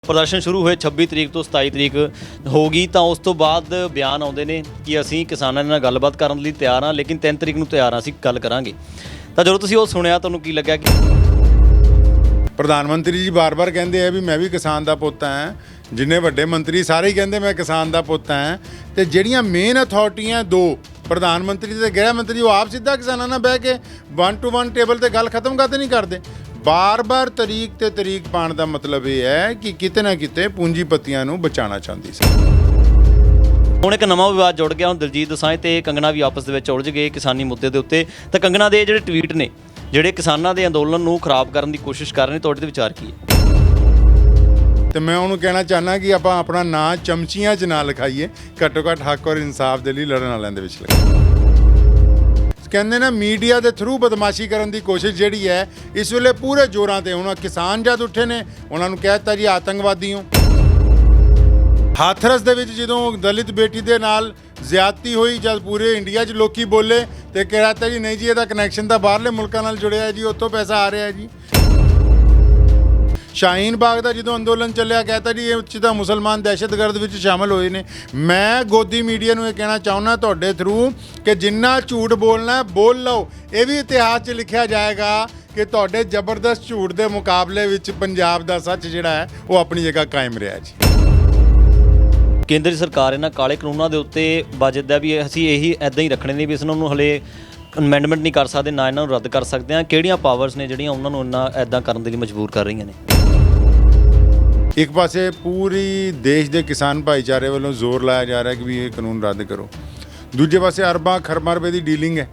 प्रदर्शन शुरू हुए 26 तरीक तो 27 तरीक होगी तो उस तो बाद बयान आउंदे ने कि असीं किसानां नाल गलबात करन लई तैयार हाँ, लेकिन 3 तरीक नूं तैयार हाँ, असीं गल करांगे। तो जो तुसीं ओह सुणिया तुहानूं की लग्गिया कि प्रधानमंत्री जी बार बार कहते हैं भी मैं भी किसान का पुੱਤ ਹਾਂ, जिन्ने ਵੱਡੇ मंत्री सारे ही कहते मैं किसान का पुੱਤ ਹਾਂ ਤੇ ਜਿਹੜੀਆਂ ਮੇਨ ਅਥਾਰਟੀਆਂ ਦੋ प्रधान मंत्री ਤੇ गृह मंत्री ਉਹ ਆਪ ਸਿੱਧਾ ਕਿਸਾਨਾਂ ਨਾਲ ਬਹਿ ਕੇ 1 to 1 ਟੇਬਲ ਤੇ ਗੱਲ ਖਤਮ ਕਰਦੇ ਨਹੀਂ ਕਰਦੇ। ਬਾਰ-ਬਾਰ ਤਰੀਕ ਤੇ ਤਰੀਕ ਪਾਉਣ ਦਾ ਮਤਲਬ ਇਹ ਹੈ ਕਿ ਕਿਤੇ ਨਾ ਕਿਤੇ ਪੂੰਜੀਪਤੀਆਂ ਨੂੰ ਬਚਾਉਣਾ ਚਾਹੁੰਦੀ ਸੀ। ਹੁਣ ਇੱਕ ਨਵਾਂ ਵਿਵਾਦ ਜੁੜ ਗਿਆ। ਹੁਣ ਦਿਲਜੀਤ ਦੋਸਾਂਝ ਤੇ ਕੰਗਣਾ ਵੀ ਆਪਸ ਦੇ ਵਿੱਚ ਉਲਝ ਗਏ ਕਿਸਾਨੀ ਮੁੱਦੇ ਦੇ ਉੱਤੇ। ਤਾਂ ਕੰਗਣਾ ਦੇ ਜਿਹੜੇ ਟਵੀਟ ਨੇ ਜਿਹੜੇ ਕਿਸਾਨਾਂ ਦੇ ਅੰਦੋਲਨ ਨੂੰ ਖਰਾਬ ਕਰਨ ਦੀ ਕੋਸ਼ਿਸ਼ ਕਰ ਰਹੇ ਨੇ, ਤੁਹਾਡੇ ਦੇ ਵਿਚਾਰ ਕੀ ਹੈ? ਤੇ ਮੈਂ ਉਹਨੂੰ ਕਹਿਣਾ ਚਾਹੁੰਦਾ ਕਿ ਆਪਾਂ ਆਪਣਾ ਨਾਂ ਚਮਚੀਆਂ 'ਚ ਨਾ ਲਿਖਾਈਏ, ਘੱਟੋ ਘੱਟ ਹੱਕ ਔਰ ਇਨਸਾਫ ਦੇ ਲਈ ਲੜਨ ਵਾਲਿਆਂ ਦੇ ਵਿੱਚ ਲਿਖਾਈਏ। ਕਹਿੰਦੇ ਨਾ ਮੀਡੀਆ ਦੇ ਥਰੂ ਬਦਮਾਸ਼ੀ ਕਰਨ ਦੀ ਕੋਸ਼ਿਸ਼ ਜਿਹੜੀ ਹੈ ਇਸ ਵੇਲੇ ਪੂਰੇ ਜ਼ੋਰਾਂ ਤੇ ਹੁਣ ਕਿਸਾਨ ਜਦ ਉੱਠੇ ਨੇ ਉਹਨਾਂ ਨੂੰ ਕਹਿ ਦਿੱਤਾ ਜੀ ਆਤੰਕਵਾਦੀ ਹੋ। ਹਾਥਰਸ ਦੇ ਵਿੱਚ ਜਦੋਂ ਦਲਿਤ ਬੇਟੀ ਦੇ ਨਾਲ ਜ਼ਿਆਦਤੀ ਹੋਈ, ਜਦ ਪੂਰੇ ਇੰਡੀਆ 'ਚ ਲੋਕੀ ਬੋਲੇ ਤੇ ਕਹਿ ਦਿੱਤਾ ਜੀ ਨਹੀਂ ਜੀ ਇਹਦਾ ਕਨੈਕਸ਼ਨ ਤਾਂ ਬਾਹਰਲੇ ਮੁਲਕਾਂ ਨਾਲ ਜੁੜਿਆ ਹੈ ਜੀ, ਉੱਥੋਂ ਪੈਸਾ ਆ ਰਿਹਾ ਹੈ ਜੀ। ਸ਼ਾਹੀਨ ਬਾਗ ਦਾ ਜਦੋਂ ਅੰਦੋਲਨ ਚੱਲਿਆ ਕਹਿਤਾ ਜੀ ਇਹ 'ਚ ਤਾਂ ਮੁਸਲਮਾਨ ਦਹਿਸ਼ਤਗਰਦ ਵਿੱਚ ਸ਼ਾਮਲ ਹੋਏ ਨੇ। ਮੈਂ ਗੋਦੀ ਮੀਡੀਆ ਨੂੰ ਇਹ ਕਹਿਣਾ ਚਾਹੁੰਦਾ ਤੁਹਾਡੇ ਥਰੂ ਕਿ ਜਿੰਨਾ ਝੂਠ ਬੋਲਣਾ ਬੋਲ ਲਓ, ਇਹ ਵੀ ਇਤਿਹਾਸ 'ਚ ਲਿਖਿਆ ਜਾਏਗਾ ਕਿ ਤੁਹਾਡੇ ਜ਼ਬਰਦਸਤ ਝੂਠ ਦੇ ਮੁਕਾਬਲੇ ਵਿੱਚ ਪੰਜਾਬ ਦਾ ਸੱਚ ਜਿਹੜਾ ਹੈ ਉਹ ਆਪਣੀ ਜਗ੍ਹਾ ਕਾਇਮ ਰਿਹਾ ਜੀ। ਕੇਂਦਰ ਸਰਕਾਰ ਇਹਨਾਂ ਕਾਲੇ ਕਾਨੂੰਨਾਂ ਦੇ ਉੱਤੇ ਵਜਦਾ ਵੀ ਅਸੀਂ ਇਹੀ ਇੱਦਾਂ ਹੀ ਰੱਖਣੇ ਨੇ ਵੀ ਇਸ ਨੂੰ ਹਲੇ ਅਮੈਂਡਮੈਂਟ ਨਹੀਂ ਕਰ ਸਕਦੇ, ਨਾ ਇਹਨਾਂ ਨੂੰ ਰੱਦ ਕਰ ਸਕਦੇ ਹਾਂ। ਕਿਹੜੀਆਂ ਪਾਵਰਸ ਨੇ ਜਿਹੜੀਆਂ ਉਹਨਾਂ ਨੂੰ ਇੰਨਾ ਇੱਦਾਂ ਕਰਨ ਦੇ ਲਈ ਮਜਬੂਰ ਕਰ ਰਹੀਆਂ ਨੇ? ਇੱਕ ਪਾਸੇ ਪੂਰੀ ਦੇਸ਼ ਦੇ ਕਿਸਾਨ ਭਾਈਚਾਰੇ ਵੱਲੋਂ ਜ਼ੋਰ ਲਾਇਆ ਜਾ ਰਿਹਾ ਕਿ ਵੀ ਇਹ ਕਾਨੂੰਨ ਰੱਦ ਕਰੋ। ਦੂਜੇ ਪਾਸੇ ਅਰਬਾਂ ਖਰਬਾਂ ਰੁਪਏ ਦੀ ਡੀਲਿੰਗ ਹੈ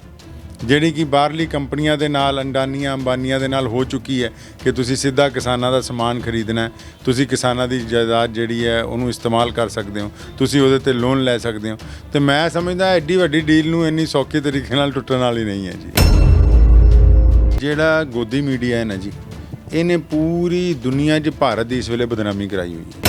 ਜਿਹੜੀ ਕਿ ਬਾਹਰਲੀ ਕੰਪਨੀਆਂ ਦੇ ਨਾਲ, ਅੰਡਾਨੀਆਂ ਅੰਬਾਨੀਆਂ ਦੇ ਨਾਲ ਹੋ ਚੁੱਕੀ ਹੈ ਕਿ ਤੁਸੀਂ ਸਿੱਧਾ ਕਿਸਾਨਾਂ ਦਾ ਸਮਾਨ ਖਰੀਦਣਾ ਹੈ, ਤੁਸੀਂ ਕਿਸਾਨਾਂ ਦੀ ਜਾਇਦਾਦ ਜਿਹੜੀ ਹੈ ਉਹਨੂੰ ਇਸਤੇਮਾਲ ਕਰ ਸਕਦੇ ਹੋ, ਤੁਸੀਂ ਉਹਦੇ 'ਤੇ ਲੋਨ ਲੈ ਸਕਦੇ ਹੋ। ਅਤੇ ਮੈਂ ਸਮਝਦਾ ਐਡੀ ਵੱਡੀ ਡੀਲ ਨੂੰ ਇੰਨੀ ਸੌਖੇ ਤਰੀਕੇ ਨਾਲ ਟੁੱਟਣ ਵਾਲੀ ਨਹੀਂ ਹੈ ਜੀ। ਜਿਹੜਾ ਗੋਦੀ ਮੀਡੀਆ ਹੈ ਨਾ ਜੀ, ਇਹਨੇ ਪੂਰੀ ਦੁਨੀਆ 'ਚ ਭਾਰਤ ਦੀ ਇਸ ਵੇਲੇ ਬਦਨਾਮੀ ਕਰਾਈ ਹੋਈ ਹੈ।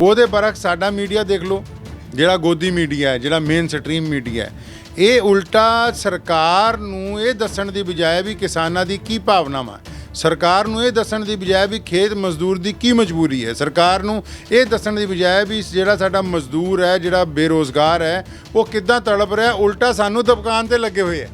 ਉਹਦੇ ਬਰਕ ਸਾਡਾ ਮੀਡੀਆ ਦੇਖ ਲਓ, ਜਿਹੜਾ ਗੋਦੀ ਮੀਡੀਆ ਹੈ, ਜਿਹੜਾ ਮੇਨ ਸਟਰੀਮ ਮੀਡੀਆ ਹੈ, ਇਹ ਉਲਟਾ ਸਰਕਾਰ ਨੂੰ ਇਹ ਦੱਸਣ ਦੀ ਬਜਾਏ ਵੀ ਕਿਸਾਨਾਂ ਦੀ ਕੀ ਭਾਵਨਾਵਾਂ, ਸਰਕਾਰ ਨੂੰ ਇਹ ਦੱਸਣ ਦੀ ਬਜਾਏ ਵੀ ਖੇਤ ਮਜ਼ਦੂਰ ਦੀ ਕੀ ਮਜਬੂਰੀ ਹੈ, ਸਰਕਾਰ ਨੂੰ ਇਹ ਦੱਸਣ ਦੀ ਬਜਾਏ ਵੀ ਜਿਹੜਾ ਸਾਡਾ ਮਜ਼ਦੂਰ ਹੈ, ਜਿਹੜਾ ਬੇਰੁਜ਼ਗਾਰ ਹੈ, ਉਹ ਕਿੱਦਾਂ ਤੜਪ ਰਿਹਾ, ਉਲਟਾ ਸਾਨੂੰ ਦਬਕਾਉਣ 'ਤੇ ਲੱਗੇ ਹੋਏ ਹੈ।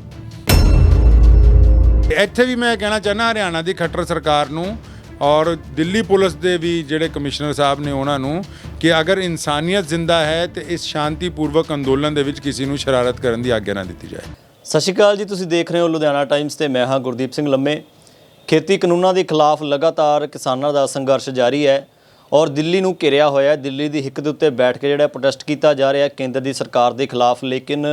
ਇੱਥੇ ਵੀ ਮੈਂ ਕਹਿਣਾ ਚਾਹੁੰਦਾ ਹਰਿਆਣਾ ਦੀ ਖੱਟਰ ਸਰਕਾਰ ਨੂੰ ਔਰ ਦਿੱਲੀ ਪੁਲਿਸ ਦੇ ਵੀ ਜਿਹੜੇ ਕਮਿਸ਼ਨਰ ਸਾਹਿਬ ਨੇ ਉਹਨਾਂ ਨੂੰ ਕਿ ਅਗਰ ਇਨਸਾਨੀਅਤ ਜ਼ਿੰਦਾ ਹੈ ਤੇ ਇਸ ਸ਼ਾਂਤੀਪੂਰਵਕ ਅੰਦੋਲਨ ਦੇ ਵਿੱਚ ਕਿਸੇ ਨੂੰ ਸ਼ਰਾਰਤ ਕਰਨ ਦੀ ਆਗਿਆ ਨਾ ਦਿੱਤੀ ਜਾਏ। ਸਤਿ ਸ਼੍ਰੀ ਅਕਾਲ ਜੀ, ਤੁਸੀਂ ਦੇਖ ਰਹੇ ਹੋ ਲੁਧਿਆਣਾ ਟਾਈਮਸ ਤੇ ਮੈਂ ਹਾਂ ਗੁਰਦੀਪ ਸਿੰਘ ਲੰਮੇ। ਖੇਤੀ ਕਾਨੂੰਨਾਂ ਦੇ ਖਿਲਾਫ ਲਗਾਤਾਰ ਕਿਸਾਨਾਂ ਦਾ ਸੰਘਰਸ਼ ਜਾਰੀ ਹੈ ਔਰ ਦਿੱਲੀ ਨੂੰ ਘਿਰਿਆ ਹੋਇਆ। ਦਿੱਲੀ ਦੀ ਹਿੱਕ ਦੇ ਉੱਤੇ ਬੈਠ ਕੇ ਜਿਹੜਾ ਪ੍ਰੋਟੈਸਟ ਕੀਤਾ ਜਾ ਰਿਹਾ ਕੇਂਦਰ ਦੀ ਸਰਕਾਰ ਦੇ ਖਿਲਾਫ, ਲੇਕਿਨ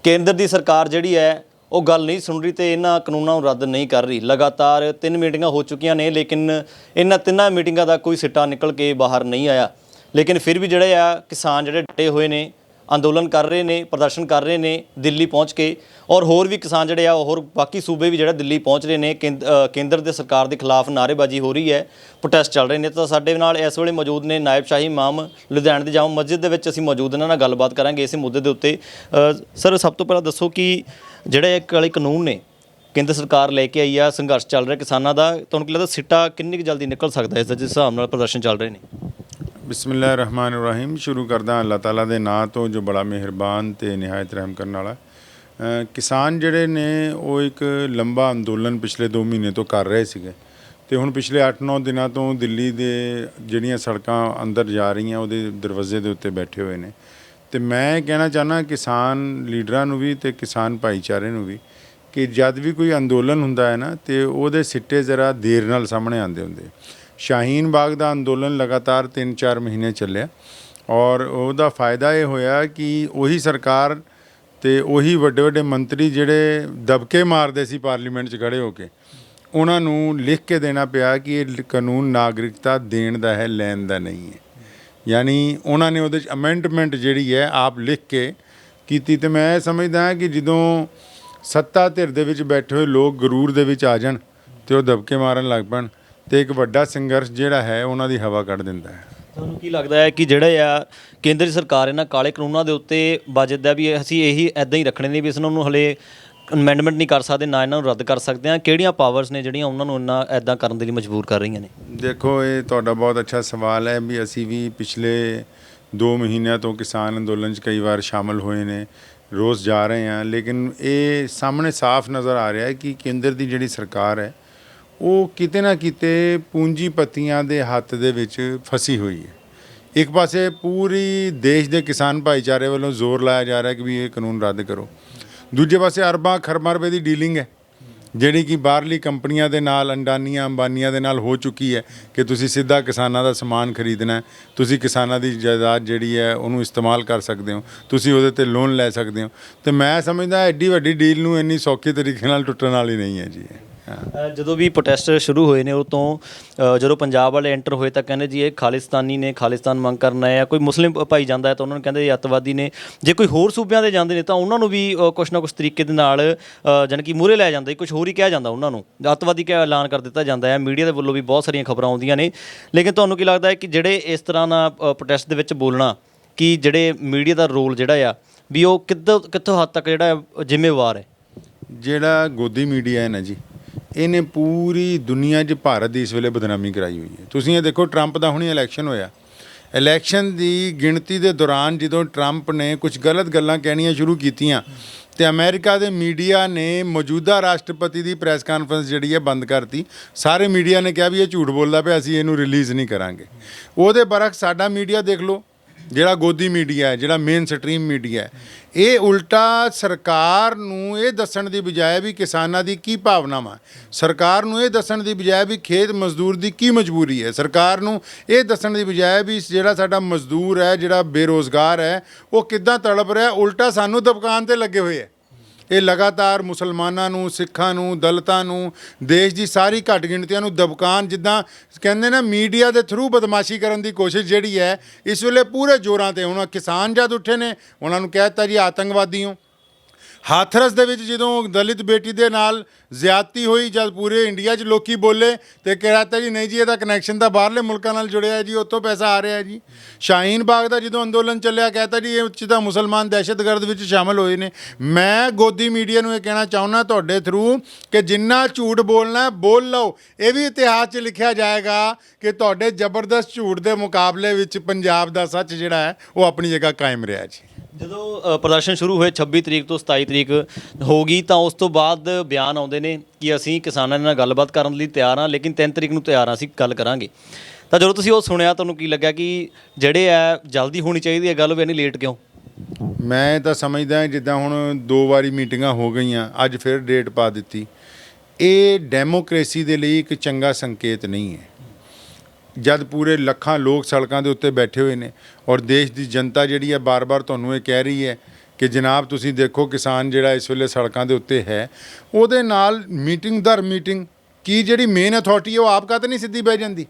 ਕੇਂਦਰ ਦੀ ਸਰਕਾਰ ਜਿਹੜੀ ਹੈ ਉਹ ਗੱਲ ਨਹੀਂ ਸੁਣ ਰਹੀ ਤੇ ਇਹਨਾਂ ਕਾਨੂੰਨਾਂ ਨੂੰ ਰੱਦ ਨਹੀਂ ਕਰ ਰਹੀ। ਲਗਾਤਾਰ 3 ਮੀਟਿੰਗਾਂ ਹੋ ਚੁੱਕੀਆਂ ਨੇ, ਲੇਕਿਨ ਇਹਨਾਂ 3 ਮੀਟਿੰਗਾਂ ਦਾ ਕੋਈ ਸਿੱਟਾ ਨਿਕਲ ਕੇ ਬਾਹਰ ਨਹੀਂ ਆਇਆ। ਲੇਕਿਨ ਫਿਰ ਵੀ ਜਿਹੜੇ ਆ ਕਿਸਾਨ ਜਿਹੜੇ ਡਟੇ ਹੋਏ ਨੇ, ਅੰਦੋਲਨ ਕਰ ਰਹੇ ਨੇ, ਪ੍ਰਦਰਸ਼ਨ ਕਰ ਰਹੇ ਨੇ ਦਿੱਲੀ ਪਹੁੰਚ ਕੇ, ਔਰ ਹੋਰ ਵੀ ਕਿਸਾਨ ਜਿਹੜੇ ਆ ਹੋਰ ਬਾਕੀ ਸੂਬੇ ਵੀ ਜਿਹੜਾ ਦਿੱਲੀ ਪਹੁੰਚ ਰਹੇ ਨੇ। ਕੇਂਦਰ ਦੇ ਸਰਕਾਰ ਦੇ ਖਿਲਾਫ ਨਾਅਰੇਬਾਜ਼ੀ ਹੋ ਰਹੀ ਹੈ, ਪ੍ਰੋਟੈਸਟ ਚੱਲ ਰਹੇ ਨੇ। ਤਾਂ ਸਾਡੇ ਨਾਲ ਇਸ ਵੇਲੇ ਮੌਜੂਦ ਨੇ ਨਾਇਬ ਸ਼ਾਹੀ ਇਮਾਮ ਲੁਧਿਆਣਾ ਦੀ ਜਾਮਾ ਮਸਜਿਦ ਦੇ ਵਿੱਚ। ਅਸੀਂ ਮੌਜੂਦ ਇਹਨਾਂ ਨਾਲ ਗੱਲਬਾਤ ਕਰਾਂਗੇ ਇਸੇ ਮੁੱਦੇ ਦੇ ਉੱਤੇ। ਸਰ, ਸਭ ਤੋਂ ਪਹਿਲਾਂ ਦੱਸੋ ਕਿ ਜਿਹੜੇ ਕਾਲੇ ਕਾਨੂੰਨ ਨੇ ਕੇਂਦਰ ਸਰਕਾਰ ਲੈ ਕੇ ਆਈ ਆ, ਸੰਘਰਸ਼ ਚੱਲ ਰਿਹਾ ਕਿਸਾਨਾਂ ਦਾ, ਤੁਹਾਨੂੰ ਕੀ ਲੱਗਦਾ ਸਿੱਟਾ ਕਿੰਨੀ ਕੁ ਜਲਦੀ ਨਿਕਲ ਸਕਦਾ ਇਸ ਦਾ, ਜਿਸ ਹਿਸਾਬ ਨਾਲ ਪ੍ਰਦਰਸ਼ਨ ਚੱਲ ਰਹੇ ਨੇ? ਬਿਸਮਿਲ੍ਲਾਹਿਰ ਰਹਿਮਾਨਿਰ ਰਹੀਮ। ਸ਼ੁਰੂ ਕਰਦਾ ਅੱਲਾਹ ਤਾਲਾ ਦੇ ਨਾਂ ਤੋਂ ਜੋ ਬੜਾ ਮਿਹਰਬਾਨ ਅਤੇ ਨਿਹਾਇਤ ਰਹਿਮ ਕਰਨ ਵਾਲਾ। ਕਿਸਾਨ ਜਿਹੜੇ ਨੇ ਉਹ ਇੱਕ ਲੰਬਾ ਅੰਦੋਲਨ ਪਿਛਲੇ 2 ਮਹੀਨੇ ਤੋਂ ਕਰ ਰਹੇ ਸੀਗੇ ਅਤੇ ਹੁਣ ਪਿਛਲੇ 8-9 ਦਿਨਾਂ ਤੋਂ ਦਿੱਲੀ ਦੇ ਜਿਹੜੀਆਂ ਸੜਕਾਂ ਅੰਦਰ ਜਾ ਰਹੀਆਂ ਉਹਦੇ ਦਰਵਾਜ਼ੇ ਦੇ ਉੱਤੇ ਬੈਠੇ ਹੋਏ ਨੇ। ਅਤੇ ਮੈਂ ਕਹਿਣਾ ਚਾਹੁੰਦਾ ਕਿਸਾਨ ਲੀਡਰਾਂ ਨੂੰ ਵੀ ਅਤੇ ਕਿਸਾਨ ਭਾਈਚਾਰੇ ਨੂੰ ਵੀ ਕਿ ਜਦ ਵੀ ਕੋਈ ਅੰਦੋਲਨ ਹੁੰਦਾ ਹੈ ਨਾ ਅਤੇ ਉਹਦੇ ਸਿੱਟੇ ਜ਼ਰਾ ਦੇਰ ਨਾਲ ਸਾਹਮਣੇ ਆਉਂਦੇ ਹੁੰਦੇ। ਸ਼ਾਹੀਨ ਬਾਗ ਦਾ ਅੰਦੋਲਨ ਲਗਾਤਾਰ 3-4 ਮਹੀਨੇ ਚੱਲਿਆ ਔਰ ਉਹਦਾ ਫਾਇਦਾ ਇਹ ਹੋਇਆ ਕਿ ਉਹੀ ਸਰਕਾਰ ਅਤੇ ਉਹੀ ਵੱਡੇ ਵੱਡੇ ਮੰਤਰੀ ਜਿਹੜੇ ਦਬਕੇ ਮਾਰਦੇ ਸੀ ਪਾਰਲੀਮੈਂਟ 'ਚ ਖੜ੍ਹੇ ਹੋ ਕੇ, ਉਹਨਾਂ ਨੂੰ ਲਿਖ ਕੇ ਦੇਣਾ ਪਿਆ ਕਿ ਇਹ ਕਾਨੂੰਨ ਨਾਗਰਿਕਤਾ ਦੇਣ ਦਾ ਹੈ, ਲੈਣ ਦਾ ਨਹੀਂ ਹੈ। ਯਾਨੀ ਉਹਨਾਂ ਨੇ ਉਹਦੇ 'ਚ ਅਮੈਂਡਮੈਂਟ ਜਿਹੜੀ ਹੈ ਆਪ ਲਿਖ ਕੇ ਕੀਤੀ। ਅਤੇ ਮੈਂ ਸਮਝਦਾ ਹਾਂ ਕਿ ਜਦੋਂ ਸੱਤਾ ਧਿਰ ਦੇ ਵਿੱਚ ਬੈਠੇ ਹੋਏ ਲੋਕ ਗਰੂਰ ਦੇ ਵਿੱਚ ਆ ਜਾਣ ਅਤੇ ਉਹ ਦਬਕੇ ਮਾਰਨ ਲੱਗ ਪੈਣ ਅਤੇ ਇੱਕ ਵੱਡਾ ਸੰਘਰਸ਼ ਜਿਹੜਾ ਹੈ ਉਹਨਾਂ ਦੀ ਹਵਾ ਕੱਢ ਦਿੰਦਾ ਹੈ। ਤੁਹਾਨੂੰ ਕੀ ਲੱਗਦਾ ਹੈ ਕਿ ਜਿਹੜੇ ਆ ਕੇਂਦਰ ਸਰਕਾਰ ਇਹਨਾਂ ਕਾਲੇ ਕਾਨੂੰਨਾਂ ਦੇ ਉੱਤੇ ਵਜਦਾ ਵੀ ਅਸੀਂ ਇਹੀ ਇੱਦਾਂ ਹੀ ਰੱਖਣੇ ਨੇ ਵੀ ਇਸ ਨੂੰ ਹਲੇ ਅਮੈਂਡਮੈਂਟ ਨਹੀਂ ਕਰ ਸਕਦੇ, ਨਾ ਇਹਨਾਂ ਨੂੰ ਰੱਦ ਕਰ ਸਕਦੇ ਆ? ਕਿਹੜੀਆਂ ਪਾਵਰਸ ਨੇ ਜਿਹੜੀਆਂ ਉਹਨਾਂ ਨੂੰ ਇੰਨਾ ਇੱਦਾਂ ਕਰਨ ਦੇ ਲਈ ਮਜਬੂਰ ਕਰ ਰਹੀਆਂ ਨੇ? ਦੇਖੋ, ਇਹ ਤੁਹਾਡਾ ਬਹੁਤ ਅੱਛਾ ਸਵਾਲ ਹੈ ਵੀ ਅਸੀਂ ਵੀ ਪਿਛਲੇ 2 ਮਹੀਨਿਆਂ ਤੋਂ ਕਿਸਾਨ ਅੰਦੋਲਨ 'ਚ ਕਈ ਵਾਰ ਸ਼ਾਮਲ ਹੋਏ ਨੇ, ਰੋਜ਼ ਜਾ ਰਹੇ ਹਾਂ, ਲੇਕਿਨ ਇਹ ਸਾਹਮਣੇ ਸਾਫ਼ ਨਜ਼ਰ ਆ ਰਿਹਾ ਹੈ ਕਿ ਕੇਂਦਰ ਦੀ ਜਿਹੜੀ ਸਰਕਾਰ ਹੈ ਉਹ ਕਿਤੇ ਨਾ ਕਿਤੇ ਪੂੰਜੀਪਤੀਆਂ ਦੇ ਹੱਥ ਦੇ ਵਿੱਚ ਫਸੀ ਹੋਈ ਹੈ। ਇੱਕ ਪਾਸੇ ਪੂਰੀ ਦੇਸ਼ ਦੇ ਕਿਸਾਨ ਭਾਈਚਾਰੇ ਵੱਲੋਂ ਜ਼ੋਰ ਲਾਇਆ ਜਾ ਰਿਹਾ ਕਿ ਵੀ ਇਹ ਕਾਨੂੰਨ ਰੱਦ ਕਰੋ, ਦੂਜੇ ਪਾਸੇ ਅਰਬਾਂ ਖਰਬਾਂ ਰੁਪਏ ਦੀ ਡੀਲਿੰਗ ਹੈ ਜਿਹੜੀ ਕਿ ਬਾਹਰਲੀ ਕੰਪਨੀਆਂ ਦੇ ਨਾਲ, ਅੰਡਾਨੀਆਂ ਅੰਬਾਨੀਆਂ ਦੇ ਨਾਲ ਹੋ ਚੁੱਕੀ ਹੈ ਕਿ ਤੁਸੀਂ ਸਿੱਧਾ ਕਿਸਾਨਾਂ ਦਾ ਸਮਾਨ ਖਰੀਦਣਾ, ਤੁਸੀਂ ਕਿਸਾਨਾਂ ਦੀ ਜਾਇਦਾਦ ਜਿਹੜੀ ਹੈ ਉਹਨੂੰ ਇਸਤੇਮਾਲ ਕਰ ਸਕਦੇ ਹੋ, ਤੁਸੀਂ ਉਹਦੇ 'ਤੇ ਲੋਨ ਲੈ ਸਕਦੇ ਹੋ। ਅਤੇ ਮੈਂ ਸਮਝਦਾ ਐਡੀ ਵੱਡੀ ਡੀਲ ਨੂੰ ਇੰਨੀ ਸੌਖੇ ਤਰੀਕੇ ਨਾਲ ਟੁੱਟਣ ਵਾਲੀ ਨਹੀਂ ਹੈ ਜੀ। ਜਦੋਂ ਵੀ ਪ੍ਰੋਟੈਸਟ ਸ਼ੁਰੂ ਹੋਏ ਨੇ ਉਹ ਤੋਂ ਜਦੋਂ ਪੰਜਾਬ ਵਾਲੇ ਐਂਟਰ ਹੋਏ ਤਾਂ ਕਹਿੰਦੇ ਜੀ ਇਹ ਖਾਲਿਸਤਾਨੀ ਨੇ, ਖਾਲਿਸਤਾਨ ਮੰਗ ਕਰਨ ਆਏ ਆ। ਕੋਈ ਮੁਸਲਿਮ ਭਾਈ ਜਾਂਦਾ ਹੈ ਤਾਂ ਉਹਨਾਂ ਨੂੰ ਕਹਿੰਦੇ ਇਹ ਅੱਤਵਾਦੀ ਨੇ। ਜੇ ਕੋਈ ਹੋਰ ਸੂਬਿਆਂ ਦੇ ਜਾਂਦੇ ਨੇ ਤਾਂ ਉਹਨਾਂ ਨੂੰ ਵੀ ਕੁਛ ਨਾ ਕੁਛ ਤਰੀਕੇ ਦੇ ਨਾਲ ਜਾਣੀ ਕਿ ਮੂਹਰੇ ਲੈ ਜਾਂਦਾ, ਕੁਛ ਹੋਰ ਹੀ ਕਿਹਾ ਜਾਂਦਾ, ਉਹਨਾਂ ਨੂੰ ਅੱਤਵਾਦੀ ਕਿਹਾ ਐਲਾਨ ਕਰ ਦਿੱਤਾ ਜਾਂਦਾ ਹੈ। ਮੀਡੀਆ ਦੇ ਵੱਲੋਂ ਵੀ ਬਹੁਤ ਸਾਰੀਆਂ ਖਬਰਾਂ ਆਉਂਦੀਆਂ ਨੇ। ਲੇਕਿਨ ਤੁਹਾਨੂੰ ਕੀ ਲੱਗਦਾ ਹੈ ਕਿ ਜਿਹੜੇ ਇਸ ਤਰ੍ਹਾਂ ਦਾ ਪ੍ਰੋਟੈਸਟ ਦੇ ਵਿੱਚ ਬੋਲਣਾ, ਕਿ ਜਿਹੜੇ ਮੀਡੀਆ ਦਾ ਰੋਲ ਜਿਹੜਾ ਆ ਵੀ ਉਹ ਕਿੱਥੋਂ ਹੱਦ ਤੱਕ ਜਿਹੜਾ ਜ਼ਿੰਮੇਵਾਰ ਹੈ? ਜਿਹੜਾ ਗੋਦੀ ਮੀਡੀਆ ਹੈ ਨਾ ਜੀ, ਇਹਨੇ ਪੂਰੀ ਦੁਨੀਆ 'ਚ ਭਾਰਤ ਦੀ ਇਸ ਵੇਲੇ ਬਦਨਾਮੀ ਕਰਾਈ ਹੋਈ ਹੈ। ਤੁਸੀਂ ਇਹ ਦੇਖੋ, ਟਰੰਪ ਦਾ ਹੁਣੇ ਇਲੈਕਸ਼ਨ ਹੋਇਆ, ਇਲੈਕਸ਼ਨ ਦੀ ਗਿਣਤੀ ਦੇ ਦੌਰਾਨ ਜਦੋਂ ਟਰੰਪ ਨੇ ਕੁਝ ਗਲਤ ਗੱਲਾਂ ਕਹਿਣੀਆਂ ਸ਼ੁਰੂ ਕੀਤੀਆਂ ਤੇ ਅਮਰੀਕਾ ਦੇ ਮੀਡੀਆ ਨੇ ਮੌਜੂਦਾ ਰਾਸ਼ਟਰਪਤੀ ਦੀ ਪ੍ਰੈਸ ਕਾਨਫਰੰਸ ਜਿਹੜੀ ਹੈ ਬੰਦ ਕਰਤੀ। ਸਾਰੇ ਮੀਡੀਆ ਨੇ ਕਿਹਾ ਵੀ ਇਹ ਝੂਠ ਬੋਲਦਾ ਪਿਆ, ਅਸੀਂ ਇਹਨੂੰ ਰਿਲੀਜ਼ ਨਹੀਂ ਕਰਾਂਗੇ। ਉਹਦੇ ਬਰਖਸ ਸਾਡਾ ਮੀਡੀਆ ਦੇਖ ਲਓ, ਜਿਹੜਾ ਗੋਦੀ ਮੀਡੀਆ ਹੈ, ਜਿਹੜਾ ਮੇਨ ਸਟਰੀਮ ਮੀਡੀਆ ਹੈ, ਇਹ ਉਲਟਾ ਸਰਕਾਰ ਨੂੰ ਇਹ ਦੱਸਣ ਦੀ ਬਜਾਏ ਵੀ ਕਿਸਾਨਾਂ ਦੀ ਕੀ ਭਾਵਨਾਵਾਂ, ਸਰਕਾਰ ਨੂੰ ਇਹ ਦੱਸਣ ਦੀ ਬਜਾਏ ਵੀ ਖੇਤ ਮਜ਼ਦੂਰ ਦੀ ਕੀ ਮਜਬੂਰੀ ਹੈ, ਸਰਕਾਰ ਨੂੰ ਇਹ ਦੱਸਣ ਦੀ ਬਜਾਏ ਵੀ ਜਿਹੜਾ ਸਾਡਾ ਮਜ਼ਦੂਰ ਹੈ, ਜਿਹੜਾ ਬੇਰੋਜ਼ਗਾਰ ਹੈ, ਉਹ ਕਿੱਦਾਂ ਤੜਪ ਰਿਹਾ, ਉਲਟਾ ਸਾਨੂੰ ਦਬਕਾਉਣ 'ਤੇ ਲੱਗੇ ਹੋਏ ਹੈ। ਇਹ ਲਗਾਤਾਰ ਮੁਸਲਮਾਨਾਂ ਨੂੰ, ਸਿੱਖਾਂ ਨੂੰ, ਦਲਿਤਾਂ ਨੂੰ, ਦੇਸ਼ ਦੀ ਸਾਰੀ ਘੱਟ ਗਿਣਤੀਆਂ ਨੂੰ ਦਬਕਾਉਣ, ਜਿੱਦਾਂ ਕਹਿੰਦੇ ਨਾ ਮੀਡੀਆ ਦੇ ਥਰੂ ਬਦਮਾਸ਼ੀ ਕਰਨ ਦੀ ਕੋਸ਼ਿਸ਼ ਜਿਹੜੀ ਹੈ ਇਸ ਵੇਲੇ ਪੂਰੇ ਜ਼ੋਰਾਂ 'ਤੇ। ਹੁਣ ਕਿਸਾਨ ਜਦ ਉੱਠੇ ਨੇ, ਉਹਨਾਂ ਨੂੰ ਕਹਿ ਦਿੱਤਾ ਜੀ ਆਤੰਕਵਾਦੀ ਹੋ। ਹਾਥਰਸ ਦੇ ਵਿੱਚ ਜਦੋਂ ਦਲਿਤ ਬੇਟੀ ਦੇ ਨਾਲ ਜ਼ਿਆਦਤੀ ਹੋਈ, ਜਦ ਪੂਰੇ ਇੰਡੀਆ 'ਚ ਲੋਕੀ ਬੋਲੇ ਤੇ ਕਹਿਤਾ ਜੀ ਨਹੀਂ ਜੀ ਇਹਦਾ ਕਨੈਕਸ਼ਨ ਤਾਂ ਬਾਹਰਲੇ ਮੁਲਕਾਂ ਨਾਲ ਜੁੜਿਆ ਹੈ ਜੀ, ਉੱਥੋਂ ਪੈਸਾ ਆ ਰਿਹਾ ਜੀ। ਸ਼ਾਹੀਨ ਬਾਗ ਦਾ ਜਦੋਂ ਅੰਦੋਲਨ ਚੱਲਿਆ, ਕਹਿਤਾ ਜੀ ਇਹ ਉੱਚ ਤਾਂ ਮੁਸਲਮਾਨ ਦਹਿਸ਼ਤਗਰਦ ਵਿੱਚ ਸ਼ਾਮਲ ਹੋਏ ਨੇ। ਮੈਂ ਗੋਦੀ ਮੀਡੀਆ ਨੂੰ ਇਹ ਕਹਿਣਾ ਚਾਹੁੰਦਾ ਤੁਹਾਡੇ ਥਰੂ ਕਿ ਜਿੰਨਾ ਝੂਠ ਬੋਲਣਾ ਬੋਲ ਲਓ। ਇਹ ਵੀ ਇਤਿਹਾਸ 'ਚ ਲਿਖਿਆ ਜਾਏਗਾ ਕਿ ਤੁਹਾਡੇ ਜ਼ਬਰਦਸਤ ਝੂਠ ਦੇ ਮੁਕਾਬਲੇ ਵਿੱਚ ਪੰਜਾਬ ਦਾ ਸੱਚ ਜਿਹੜਾ ਹੈ ਉਹ ਆਪਣੀ ਜਗ੍ਹਾ ਕਾਇਮ ਰਿਹਾ ਜੀ। ਜਦੋਂ ਪ੍ਰਦਰਸ਼ਨ ਸ਼ੁਰੂ ਹੋਏ 26 ਤਰੀਕ ਤੋਂ 27 ਤਰੀਕ ਹੋ ਗਈ ਤਾਂ ਉਸ ਤੋਂ ਬਾਅਦ ਬਿਆਨ ਆਉਂਦੇ ਨੇ ਕਿ ਅਸੀਂ ਕਿਸਾਨਾਂ ਨਾਲ ਗੱਲਬਾਤ ਕਰਨ ਲਈ ਤਿਆਰ ਹਾਂ, ਲੇਕਿਨ 3 ਤਰੀਕ ਨੂੰ ਤਿਆਰ ਹਾਂ, ਅਸੀਂ ਗੱਲ ਕਰਾਂਗੇ। ਤਾਂ ਜਦੋਂ ਤੁਸੀਂ ਉਹ ਸੁਣਿਆ ਤੁਹਾਨੂੰ ਕੀ ਲੱਗਿਆ ਕਿ ਜਿਹੜੇ ਹੈ ਜਲਦੀ ਹੋਣੀ ਚਾਹੀਦੀ ਹੈ ਗੱਲ, ਵੀ ਇੰਨੀ ਲੇਟ ਕਿਉਂ? ਮੈਂ ਤਾਂ ਸਮਝਦਾ ਜਿੱਦਾਂ ਹੁਣ 2 ਵਾਰੀ ਮੀਟਿੰਗਾਂ ਹੋ ਗਈਆਂ, ਅੱਜ ਫਿਰ ਡੇਟ ਪਾ ਦਿੱਤੀ, ਇਹ ਡੈਮੋਕ੍ਰੇਸੀ ਦੇ ਲਈ ਇੱਕ ਚੰਗਾ ਸੰਕੇਤ ਨਹੀਂ ਹੈ। ਜਦ ਪੂਰੇ ਲੱਖਾਂ ਲੋਕ ਸੜਕਾਂ ਦੇ ਉੱਤੇ ਬੈਠੇ ਹੋਏ ਨੇ ਔਰ ਦੇਸ਼ ਦੀ ਜਨਤਾ ਜਿਹੜੀ ਹੈ ਬਾਰ-ਬਾਰ ਤੁਹਾਨੂੰ ਇਹ ਕਹਿ ਰਹੀ ਹੈ ਕਿ ਜਨਾਬ ਤੁਸੀਂ ਦੇਖੋ ਕਿਸਾਨ ਜਿਹੜਾ ਇਸ ਵੇਲੇ ਸੜਕਾਂ ਦੇ ਉੱਤੇ ਹੈ, ਉਹਦੇ ਨਾਲ ਮੀਟਿੰਗ ਦਰ ਮੀਟਿੰਗ ਕੀ ਜਿਹੜੀ ਮੇਨ ਅਥਾਰਟੀ ਹੈ ਉਹ ਆਪ ਕਾਹਤੇ ਨਹੀਂ ਸਿੱਧੀ ਬਹਿ ਜਾਂਦੀ?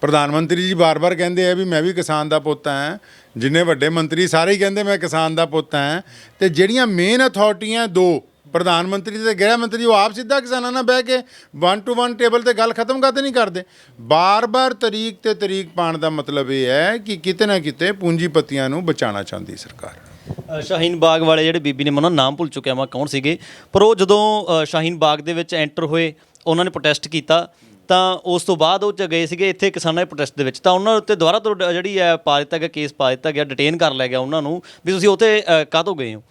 ਪ੍ਰਧਾਨ ਮੰਤਰੀ ਜੀ ਬਾਰ-ਬਾਰ ਕਹਿੰਦੇ ਆ ਵੀ ਮੈਂ ਵੀ ਕਿਸਾਨ ਦਾ ਪੁੱਤ ਹਾਂ, ਜਿੰਨੇ ਵੱਡੇ ਮੰਤਰੀ ਸਾਰੇ ਹੀ ਕਹਿੰਦੇ ਮੈਂ ਕਿਸਾਨ ਦਾ ਪੁੱਤ ਹਾਂ, ਅਤੇ ਜਿਹੜੀਆਂ ਮੇਨ ਅਥਾਰਟੀਆਂ 2 ਪ੍ਰਧਾਨ ਮੰਤਰੀ ਤੇ ਗ੍ਰਹਿ ਮੰਤਰੀ, ਉਹ ਆਪ ਸਿੱਧਾ ਕਿਸਾਨਾਂ ਨਾਲ ਬਹਿ ਕੇ 1 to 1 ਟੇਬਲ ਤੇ ਗੱਲ ਖਤਮ ਕਰਦੇ ਨਹੀਂ ਕਰਦੇ। ਬਾਰ-ਬਾਰ ਤਰੀਕ ਤੇ ਤਰੀਕ ਪਾਉਣ ਦਾ ਮਤਲਬ ਇਹ ਹੈ ਕਿ ਕਿਤੇ ਨਾ ਕਿਤੇ ਪੂੰਜੀਪਤੀਆਂ ਨੂੰ ਬਚਾਉਣਾ ਚਾਹੁੰਦੀ ਸਰਕਾਰ। ਸ਼ਾਹੀਨ ਬਾਗ ਵਾਲੇ ਜਿਹੜੇ ਬੀਬੀ ਨੇ, ਮੈਂ ਉਹਨਾਂ ਨਾਮ ਭੁੱਲ ਚੁੱਕਿਆ ਮੈਂ ਕੌਣ ਸੀਗੇ, ਪਰ ਉਹ ਜਦੋਂ ਸ਼ਾਹੀਨ ਬਾਗ ਦੇ ਵਿੱਚ ਐਂਟਰ ਹੋਏ, ਉਹਨਾਂ ਨੇ ਪ੍ਰੋਟੈਸਟ ਕੀਤਾ, ਤਾਂ ਉਸ ਤੋਂ ਬਾਅਦ ਉਹ ਗਏ ਸੀਗੇ ਇੱਥੇ ਕਿਸਾਨਾਂ ਦੇ ਪ੍ਰੋਟੈਸਟ ਦੇ ਵਿੱਚ, ਤਾਂ ਉਹਨਾਂ ਉੱਤੇ ਦੁਬਾਰਾ ਤੋਂ ਜਿਹੜੀ ਹੈ ਪਾ ਦਿੱਤਾ ਗਿਆ, ਕੇਸ ਪਾ ਦਿੱਤਾ ਗਿਆ, ਡਿਟੇਨ ਕਰ ਲਿਆ ਗਿਆ ਉਹਨਾਂ ਨੂੰ ਵੀ ਤੁਸੀਂ ਉੱਥੇ ਕਾਹਤੋਂ ਗਏ ਹੋ।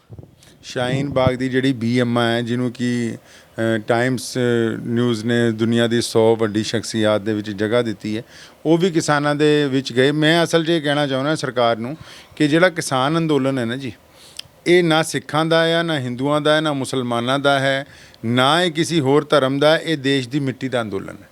ਸ਼ਾਹੀਨ ਬਾਗ ਦੀ ਜਿਹੜੀ BMI ਹੈ, ਜਿਹਨੂੰ ਕਿ ਟਾਈਮਸ ਨਿਊਜ਼ ਨੇ ਦੁਨੀਆ ਦੀ 100 ਵੱਡੀ ਸ਼ਖਸੀਅਤ ਦੇ ਵਿੱਚ ਜਗ੍ਹਾ ਦਿੱਤੀ ਹੈ, ਉਹ ਵੀ ਕਿਸਾਨਾਂ ਦੇ ਵਿੱਚ ਗਏ। ਮੈਂ ਅਸਲ 'ਚ ਇਹ ਕਹਿਣਾ ਚਾਹੁੰਦਾ ਸਰਕਾਰ ਨੂੰ ਕਿ ਜਿਹੜਾ ਕਿਸਾਨ ਅੰਦੋਲਨ ਹੈ ਨਾ ਜੀ, ਇਹ ਨਾ ਸਿੱਖਾਂ ਦਾ ਹੈ, ਨਾ ਹਿੰਦੂਆਂ ਦਾ ਹੈ, ਨਾ ਮੁਸਲਮਾਨਾਂ ਦਾ ਹੈ, ਨਾ ਇਹ ਕਿਸੇ ਹੋਰ ਧਰਮ ਦਾ, ਇਹ ਦੇਸ਼ ਦੀ ਮਿੱਟੀ ਦਾ ਅੰਦੋਲਨ ਹੈ।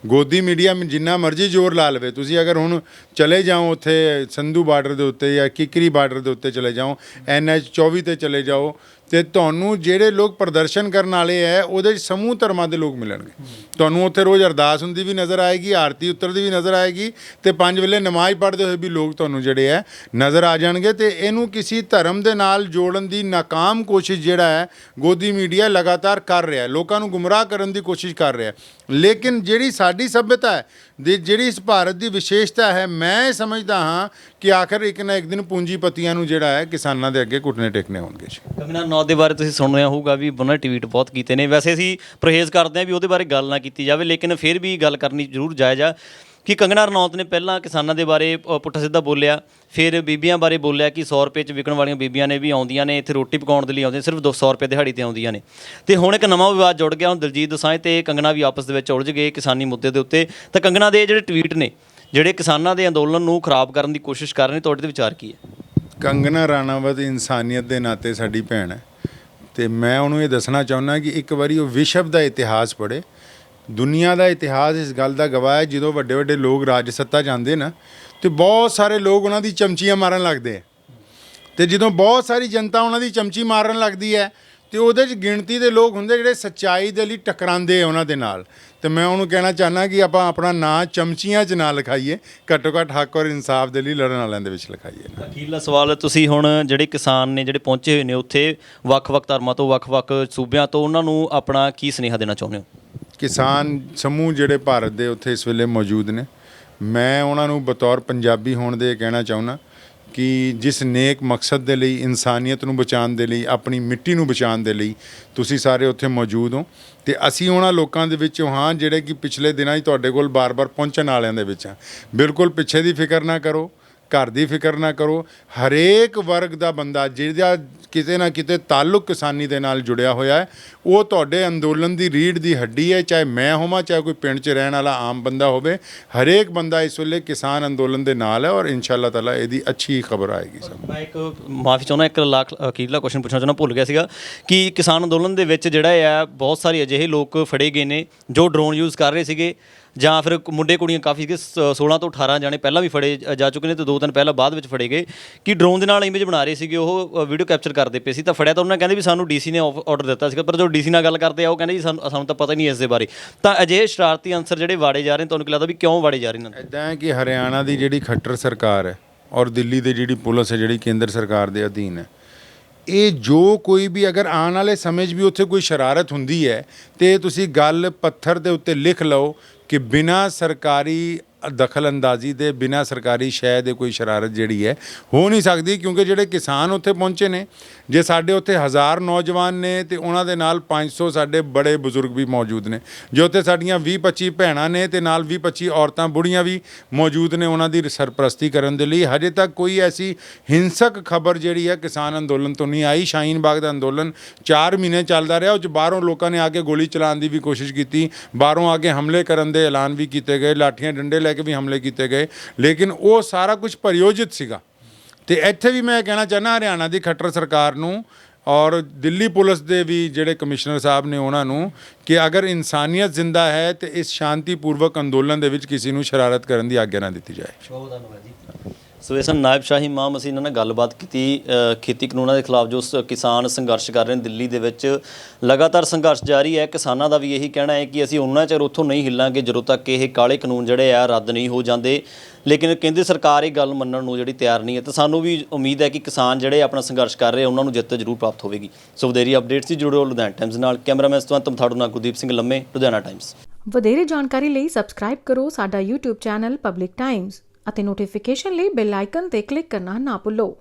ਗੋਦੀ ਮੀਡੀਆ ਜਿੰਨਾ ਮਰਜ਼ੀ ਜ਼ੋਰ ਲਾ ਲਵੇ, ਤੁਸੀਂ ਅਗਰ ਹੁਣ ਚਲੇ ਜਾਓ ਉੱਥੇ ਸੰਧੂ ਬਾਰਡਰ ਦੇ ਉੱਤੇ ਜਾਂ ਕਿਕਰੀ ਬਾਰਡਰ ਦੇ ਉੱਤੇ ਚਲੇ ਜਾਓ, NH 24 ਤੇ ਚਲੇ ਜਾਓ, ਅਤੇ ਤੁਹਾਨੂੰ ਜਿਹੜੇ ਲੋਕ ਪ੍ਰਦਰਸ਼ਨ ਕਰਨ ਵਾਲੇ ਹੈ ਉਹਦੇ 'ਚ ਸਮੂਹ ਧਰਮਾਂ ਦੇ ਲੋਕ ਮਿਲਣਗੇ। ਤੁਹਾਨੂੰ ਉੱਥੇ ਰੋਜ਼ ਅਰਦਾਸ ਹੁੰਦੀ ਵੀ ਨਜ਼ਰ ਆਏਗੀ, ਆਰਤੀ ਉਤਰਦੀ ਵੀ ਨਜ਼ਰ ਆਏਗੀ, ਅਤੇ 5 ਵੇਲੇ ਨਮਾਜ਼ ਪੜ੍ਹਦੇ ਹੋਏ ਵੀ ਲੋਕ ਤੁਹਾਨੂੰ ਜਿਹੜੇ ਹੈ ਨਜ਼ਰ ਆ ਜਾਣਗੇ। ਅਤੇ ਇਹਨੂੰ ਕਿਸੇ ਧਰਮ ਦੇ ਨਾਲ ਜੋੜਨ ਦੀ ਨਾਕਾਮ ਕੋਸ਼ਿਸ਼ ਜਿਹੜਾ ਹੈ ਗੋਦੀ ਮੀਡੀਆ ਲਗਾਤਾਰ ਕਰ ਰਿਹਾ, ਲੋਕਾਂ ਨੂੰ ਗੁੰਮਰਾਹ ਕਰਨ ਦੀ ਕੋਸ਼ਿਸ਼ ਕਰ ਰਿਹਾ। ਲੇਕਿਨ ਜਿਹੜੀ ਸਾਡੀ ਸੱਭਿਅਤਾ ਹੈ, ਦੀ ਜਿਹੜੀ ਇਸ ਭਾਰਤ ਦੀ ਵਿਸ਼ੇਸ਼ਤਾ ਹੈ, ਮੈਂ ਸਮਝਦਾ ਹਾਂ ਕਿ ਆਖਰ ਇੱਕ ਨਾ ਇੱਕ ਦਿਨ ਪੂੰਜੀਪਤੀਆਂ ਨੂੰ ਜਿਹੜਾ ਹੈ ਕਿਸਾਨਾਂ ਦੇ ਅੱਗੇ ਘੁਟਨੇ ਟੇਕਣੇ ਹੋਣਗੇ ਜੀ। ਕੰਗਨਾ ਰਣੌਤ ਦੇ ਬਾਰੇ ਤੁਸੀਂ ਸੁਣ ਰਿਹਾ ਹੋਊਗਾ ਵੀ ਉਹਨਾਂ ਨੇ ਟਵੀਟ ਬਹੁਤ ਕੀਤੇ ਨੇ। ਵੈਸੇ ਅਸੀਂ ਪਰਹੇਜ਼ ਕਰਦੇ ਹਾਂ ਵੀ ਉਹਦੇ ਬਾਰੇ ਗੱਲ ਨਾ ਕੀਤੀ ਜਾਵੇ, ਲੇਕਿਨ ਫਿਰ ਵੀ ਗੱਲ ਕਰਨੀ ਜ਼ਰੂਰ ਜਾਇਜ਼ ਆ ਕਿ ਕੰਗਨਾ ਰਣੌਤ ਨੇ ਪਹਿਲਾਂ ਕਿਸਾਨਾਂ ਦੇ ਬਾਰੇ ਪੁੱਠਾ ਸਿੱਧਾ ਬੋਲਿਆ, ਫਿਰ ਬੀਬੀਆਂ ਬਾਰੇ ਬੋਲਿਆ ਕਿ 100 ਰੁਪਏ 'ਚ ਵਿਕਣ ਵਾਲੀਆਂ ਬੀਬੀਆਂ ਨੇ ਵੀ ਆਉਂਦੀਆਂ ਨੇ ਇੱਥੇ ਰੋਟੀ ਪਕਾਉਣ ਦੇ ਲਈ ਆਉਂਦੀਆਂ, ਸਿਰਫ 200 ਰੁਪਏ ਦਿਹਾੜੀ ਤੇ ਆਉਂਦੀਆਂ ਨੇ। ਤੇ ਹੁਣ ਇੱਕ ਨਵਾਂ ਵਿਵਾਦ ਜੁੜ ਗਿਆ, ਹੁਣ ਦਿਲਜੀਤ ਦੋਸਾਂਝ ਤੇ ਕੰਗਨਾ ਵੀ ਆਪਸ ਦੇ ਵਿੱਚ ਉਲਝ ਗਏ ਕਿਸਾਨੀ ਮੁੱਦੇ ਦੇ ਉੱਤੇ। ਤਾਂ ਕੰਗਨਾ ਦੇ ਜਿਹੜੇ ਟਵੀਟ ਨੇ ਜਿਹੜੇ ਕਿਸਾਨਾਂ ਦੇ ਅੰਦੋਲਨ ਨੂੰ ਖਰਾਬ ਕਰਨ ਦੀ ਕੋਸ਼ਿਸ਼ ਕਰ ਰਹੇ ਨੇ, ਤੁਹਾਡੇ ਦੇ ਵਿਚਾਰ ਕੀ ਹੈ? ਕੰਗਨਾ ਰਾਣਾਵਤ ਇਨਸਾਨੀਅਤ ਦੇ ਨਾਤੇ ਸਾਡੀ ਭੈਣ ਹੈ ਤੇ ਮੈਂ ਉਹਨੂੰ ਇਹ ਦੱਸਣਾ ਚਾਹੁੰਦਾ ਕਿ ਇੱਕ ਵਾਰੀ ਉਹ ਵਿਸ਼ਵ ਦਾ ਇਤਿਹਾਸ ਪੜ੍ਹੇ। ਦੁਨੀਆ ਦਾ ਇਤਿਹਾਸ ਇਸ ਗੱਲ ਦਾ ਗਵਾਹ ਹੈ, ਜਦੋਂ ਵੱਡੇ ਵੱਡੇ ਲੋਕ ਰਾਜ ਸੱਤਾ ਜਾਂਦੇ ਨਾ ਤੇ ਬਹੁਤ ਸਾਰੇ ਲੋਕ ਉਹਨਾਂ ਦੀ ਚਮਚੀਆਂ ਮਾਰਨ ਲੱਗਦੇ ਆ, ਤੇ ਜਦੋਂ ਬਹੁਤ ਸਾਰੀ ਜਨਤਾ ਉਹਨਾਂ ਦੀ ਚਮਚੀ ਮਾਰਨ ਲੱਗਦੀ ਹੈ ਤੇ ਉਹਦੇ 'ਚ ਗਿਣਤੀ ਦੇ ਲੋਕ ਹੁੰਦੇ ਜਿਹੜੇ ਸੱਚਾਈ ਦੇ ਲਈ ਟਕਰਾਉਂਦੇ ਆ ਉਹਨਾਂ ਦੇ ਨਾਲ। ਤੇ ਮੈਂ ਉਹਨੂੰ ਕਹਿਣਾ ਚਾਹੁੰਦਾ ਕਿ ਆਪਾਂ ਆਪਣਾ ਨਾਂ ਚਮਚੀਆਂ 'ਚ ਨਾ ਲਿਖਾਈਏ, ਘੱਟੋ ਘੱਟ ਹੱਕ ਔਰ ਇਨਸਾਫ ਦੇ ਲਈ ਲੜਨ ਵਾਲਿਆਂ ਦੇ ਵਿੱਚ ਲਿਖਾਈਏ। ਅਖੀਰਲਾ ਸਵਾਲ, ਤੁਸੀਂ ਹੁਣ ਜਿਹੜੇ ਕਿਸਾਨ ਨੇ ਜਿਹੜੇ ਪਹੁੰਚੇ ਹੋਏ ਨੇ ਉੱਥੇ ਵੱਖ-ਵੱਖ ਧਰਮਾਂ ਤੋਂ, ਵੱਖ-ਵੱਖ ਸੂਬਿਆਂ ਤੋਂ, ਉਹਨਾਂ ਨੂੰ ਆਪਣਾ ਕੀ ਸੁਨੇਹਾ ਦੇਣਾ ਚਾਹੁੰਦੇ ਹੋ? ਕਿਸਾਨ ਸਮੂਹ ਜਿਹੜੇ ਭਾਰਤ ਦੇ ਉੱਥੇ ਇਸ ਵੇਲੇ ਮੌਜੂਦ ਨੇ, ਮੈਂ ਉਹਨਾਂ ਨੂੰ ਬਤੌਰ ਪੰਜਾਬੀ ਹੋਣ ਦੇ ਕਹਿਣਾ ਚਾਹੁੰਦਾ ਕਿ ਜਿਸ ਨੇਕ ਮਕਸਦ ਦੇ ਲਈ, ਇਨਸਾਨੀਅਤ ਨੂੰ ਬਚਾਉਣ ਦੇ ਲਈ, ਆਪਣੀ ਮਿੱਟੀ ਨੂੰ ਬਚਾਉਣ ਦੇ ਲਈ ਤੁਸੀਂ ਸਾਰੇ ਉੱਥੇ ਮੌਜੂਦ ਹੋ ਤੇ ਅਸੀਂ ਉਹਨਾਂ ਲੋਕਾਂ ਦੇ ਵਿੱਚੋਂ ਹਾਂ ਜਿਹੜੇ ਕਿ ਪਿਛਲੇ ਦਿਨਾਂ 'ਚ ਤੁਹਾਡੇ ਕੋਲ ਬਾਰ-ਬਾਰ ਪਹੁੰਚਣ ਵਾਲਿਆਂ ਦੇ ਵਿੱਚ ਹਾਂ। ਬਿਲਕੁਲ ਪਿੱਛੇ ਦੀ ਫਿਕਰ ਨਾ ਕਰੋ, ਘਰ ਦੀ ਫਿਕਰ ਨਾ ਕਰੋ। ਹਰੇਕ ਵਰਗ ਦਾ ਬੰਦਾ ਜਿਹਦਾ ਕਿਤੇ ਨਾ ਕਿਤੇ ਤਾਲੁਕ ਕਿਸਾਨੀ ਦੇ ਨਾਲ ਜੁੜਿਆ ਹੋਇਆ ਹੈ, ਉਹ ਤੁਹਾਡੇ ਅੰਦੋਲਨ ਦੀ ਰੀੜ੍ਹ ਦੀ ਹੱਡੀ ਹੈ। ਚਾਹੇ ਮੈਂ ਹੋਵਾਂ, ਚਾਹੇ ਕੋਈ ਪਿੰਡ 'ਚ ਰਹਿਣ ਵਾਲਾ ਆਮ ਬੰਦਾ ਹੋਵੇ, ਹਰੇਕ ਬੰਦਾ ਇਸ ਵੇਲੇ ਕਿਸਾਨ ਅੰਦੋਲਨ ਦੇ ਨਾਲ ਹੈ ਔਰ ਇਨਸ਼ਾਅੱਲਾ ਤਾਲਾ ਇਹਦੀ ਅੱਛੀ ਖਬਰ ਆਏਗੀ ਸਭ। ਮੈਂ ਇੱਕ ਮਾਫੀ ਚਾਹੁੰਦਾ, ਇੱਕ ਅਖੀਰਲਾ ਕੁਐਸਚਨ ਪੁੱਛਣਾ ਚਾਹੁੰਦਾ, ਭੁੱਲ ਗਿਆ ਸੀਗਾ ਕਿ ਕਿਸਾਨ ਅੰਦੋਲਨ ਦੇ ਵਿੱਚ ਜਿਹੜਾ ਆ ਬਹੁਤ ਸਾਰੇ ਅਜਿਹੇ ਲੋਕ ਫੜੇ ਗਏ ਨੇ ਜੋ ਡਰੋਨ ਯੂਜ਼ ਕਰ ਰਹੇ ਸੀਗੇ, ਜਾਂ ਫਿਰ ਮੁੰਡੇ ਕੁੜੀਆਂ ਕਾਫੀ ਸੀਗੇ, 16 ਤੋਂ 18 ਜਾਣੇ ਪਹਿਲਾਂ ਵੀ ਫੜੇ ਜਾ ਚੁੱਕੇ ਨੇ ਤੇ 2 ਦਿਨ ਪਹਿਲਾਂ ਬਾਅਦ ਵਿੱਚ ਫੜੇ ਗਏ ਕਿ ਡਰੋਨ ਦੇ ਨਾਲ ਇਮੇਜ ਬਣਾ ਰਹੇ ਸੀਗੇ, ਉਹ ਵੀਡੀਓ ਕੈਪਚਰ ਕਰਦੇ ਪਏ ਸੀ। ਤਾਂ ਫੜਿਆ ਤਾਂ ਉਹਨਾਂ ਕਹਿੰਦੇ ਵੀ ਸਾਨੂੰ ਡੀਸੀ ਨੇ ਆਰਡਰ ਦਿੱਤਾ ਸੀਗਾ, ਪਰ ਜੋ ਡੀਸੀ ਨਾਲ ਗੱਲ ਕਰਦੇ ਆ ਉਹ ਕਹਿੰਦੇ ਜੀ ਸਾਨੂੰ ਤਾਂ ਪਤਾ ਹੀ ਨਹੀਂ ਇਸ ਦੇ ਬਾਰੇ। ਤਾਂ ਅਜਿਹੇ ਸ਼ਰਾਰਤੀ ਅਨਸਰ ਜਿਹੜੇ ਵਾੜੇ ਜਾ ਰਹੇ ਨੇ, ਤੁਹਾਨੂੰ ਕੀ ਲੱਗਦਾ ਵੀ ਕਿਉਂ ਵਾੜੇ ਜਾ ਰਹੇ ਨੇ? ਇੱਦਾਂ ਹੈ ਕਿ ਹਰਿਆਣਾ ਦੀ ਜਿਹੜੀ ਖੱਟਰ ਸਰਕਾਰ ਹੈ ਔਰ ਦਿੱਲੀ ਦੀ ਜਿਹੜੀ ਪੁਲਿਸ ਹੈ ਜਿਹੜੀ ਕੇਂਦਰ ਸਰਕਾਰ ਦੇ ਅਧੀਨ ਹੈ, ਇਹ ਜੋ ਕੋਈ ਵੀ ਅਗਰ ਆਉਣ ਵਾਲੇ ਸਮੇਂ 'ਚ ਵੀ ਉੱਥੇ ਕੋਈ ਸ਼ਰਾਰਤ ਹੁੰਦੀ ਹੈ ਤੇ ਤੁਸੀਂ ਗੱਲ ਪੱਥਰ ਦੇ ਉੱਤੇ ਲਿਖ ਲਓ ਕਿ ਬਿਨਾਂ ਸਰਕਾਰੀ ਦਖਲ ਅੰਦਾਜ਼ੀ ਦੇ, ਬਿਨਾਂ ਸਰਕਾਰੀ ਸ਼ੈ ਦੇ ਕੋਈ ਸ਼ਰਾਰਤ ਜਿਹੜੀ ਹੈ ਹੋ ਨਹੀਂ ਸਕਦੀ। ਕਿਉਂਕਿ ਜਿਹੜੇ ਕਿਸਾਨ ਉੱਥੇ ਪਹੁੰਚੇ ਨੇ, ਜੇ ਸਾਡੇ ਉੱਥੇ 1000 ਨੌਜਵਾਨ ਨੇ ਤੇ ਉਹਨਾਂ ਦੇ ਨਾਲ 500 ਸਾਡੇ ਬੜੇ ਬਜ਼ੁਰਗ ਵੀ ਮੌਜੂਦ ਨੇ, ਜੇ ਉੱਥੇ ਸਾਡੀਆਂ 20-25 ਭੈਣਾਂ ਨੇ ਤੇ ਨਾਲ 20-25 ਔਰਤਾਂ ਬੁੜੀਆਂ ਵੀ ਮੌਜੂਦ ਨੇ ਉਹਨਾਂ ਦੀ ਸਰਪ੍ਰਸਤੀ ਕਰਨ ਦੇ ਲਈ। ਹਜੇ ਤੱਕ ਕੋਈ ਐਸੀ ਹਿੰਸਕ ਖਬਰ ਜਿਹੜੀ ਹੈ ਕਿਸਾਨ ਅੰਦੋਲਨ ਤੋਂ ਨਹੀਂ ਆਈ। ਸ਼ਾਹੀਨ ਬਾਗ ਦਾ ਅੰਦੋਲਨ 4 ਮਹੀਨੇ ਚੱਲਦਾ ਰਿਹਾ, ਉਹ 'ਚ ਬਾਹਰੋਂ ਲੋਕਾਂ ਨੇ ਆ ਕੇ ਗੋਲੀ ਚਲਾਉਣ ਦੀ ਵੀ ਕੋਸ਼ਿਸ਼ ਕੀਤੀ, ਬਾਹਰੋਂ ਆ ਕੇ ਹਮਲੇ ਕਰਨ ਦੇ ਐਲਾਨ ਵੀ ਕੀਤੇ ਗਏ, ਲਾਠੀਆਂ ਡੰਡੇ ਲੈ ਕੇ ਵੀ ਹਮਲੇ ਕੀਤੇ ਗਏ, ਲੇਕਿਨ ਉਹ ਸਾਰਾ ਕੁਝ ਪ੍ਰਯੋਜਿਤ ਸੀਗਾ। ਤੇ ਇੱਥੇ ਵੀ ਮੈਂ ਕਹਿਣਾ ਚਾਹੁੰਦਾ ਹਰਿਆਣਾ ਦੀ ਖੱਟਰ ਸਰਕਾਰ ਨੂੰ ਔਰ ਦਿੱਲੀ ਪੁਲਿਸ ਦੇ ਵੀ ਜਿਹੜੇ ਕਮਿਸ਼ਨਰ ਸਾਹਿਬ ਨੇ ਉਹਨਾਂ ਨੂੰ ਕਿ ਅਗਰ ਇਨਸਾਨੀਅਤ ਜ਼ਿੰਦਾ ਹੈ ਤੇ ਇਸ ਸ਼ਾਂਤੀਪੂਰਵਕ ਅੰਦੋਲਨ ਦੇ ਵਿੱਚ ਕਿਸੇ ਨੂੰ ਸ਼ਰਾਰਤ ਕਰਨ ਦੀ ਆਗਿਆ ਨਾ ਦਿੱਤੀ ਜਾਏ। ਬਹੁਤ ਧੰਨਵਾਦ ਜੀ। ਸੋ ਇਸ ਨਾਇਬ ਸ਼ਾਹੀ ਇਮਾਮ, ਅਸੀਂ ਇਹਨਾਂ ਨਾਲ ਗੱਲਬਾਤ ਕੀਤੀ ਖੇਤੀ ਕਾਨੂੰਨਾਂ ਦੇ ਖਿਲਾਫ ਜੋ ਕਿਸਾਨ ਸੰਘਰਸ਼ ਕਰ ਰਹੇ ਨੇ ਦਿੱਲੀ ਦੇ ਵਿੱਚ। ਲਗਾਤਾਰ ਸੰਘਰਸ਼ ਜਾਰੀ ਹੈ। ਕਿਸਾਨਾਂ ਦਾ ਵੀ ਇਹੀ ਕਹਿਣਾ ਹੈ ਕਿ ਅਸੀਂ ਉਹਨਾਂ ਚਿਰ ਉੱਥੋਂ ਨਹੀਂ ਹਿੱਲਾਂਗੇ ਜਦੋਂ ਤੱਕ ਇਹ ਕਾਲੇ ਕਾਨੂੰਨ ਜਿਹੜੇ ਆ ਰੱਦ ਨਹੀਂ ਹੋ ਜਾਂਦੇ। ਲੇਕਿਨ ਕੇਂਦਰ ਸਰਕਾਰ ਇਹ ਗੱਲ ਮੰਨਣ ਨੂੰ ਜਿਹੜੀ ਤਿਆਰ ਨਹੀਂ ਹੈ। ਤਾਂ ਸਾਨੂੰ ਵੀ ਉਮੀਦ ਹੈ ਕਿ ਕਿਸਾਨ ਜਿਹੜੇ ਆਪਣਾ ਸੰਘਰਸ਼ ਕਰ ਰਹੇ ਉਹਨਾਂ ਨੂੰ ਜਿੱਤ ਜ਼ਰੂਰ ਪ੍ਰਾਪਤ ਹੋਵੇਗੀ। ਸੋ ਵਧੇਰੀ ਅਪਡੇਟਸ ਸੀ ਜੁੜੋ ਲੁਧਿਆਣਾ ਟਾਈਮਜ਼ ਨਾਲ। ਕੈਮਰਾਮੈਨ ਸਤਵੰਤ ਮਥਾੜੂ ਨਾਲ ਗੁਰਦੀਪ ਸਿੰਘ ਲੰਮੇ, ਲੁਧਿਆਣਾ ਟਾਈਮਜ਼। ਵਧੇਰੇ ਜਾਣਕਾਰੀ ਲਈ ਸਬਸਕ੍ਰਾਈਬ ਕਰੋ ਸਾਡਾ YouTube ਚੈਨਲ ਪਬਲਿਕ ਟਾਈਮਜ਼ ਅਤੇ ਨੋਟੀਫਿਕੇਸ਼ਨ ਲਈ ਬੈਲ ਆਈਕਨ ਤੇ ਕਲਿੱਕ ਕਰਨਾ ਨਾ ਭੁੱਲੋ।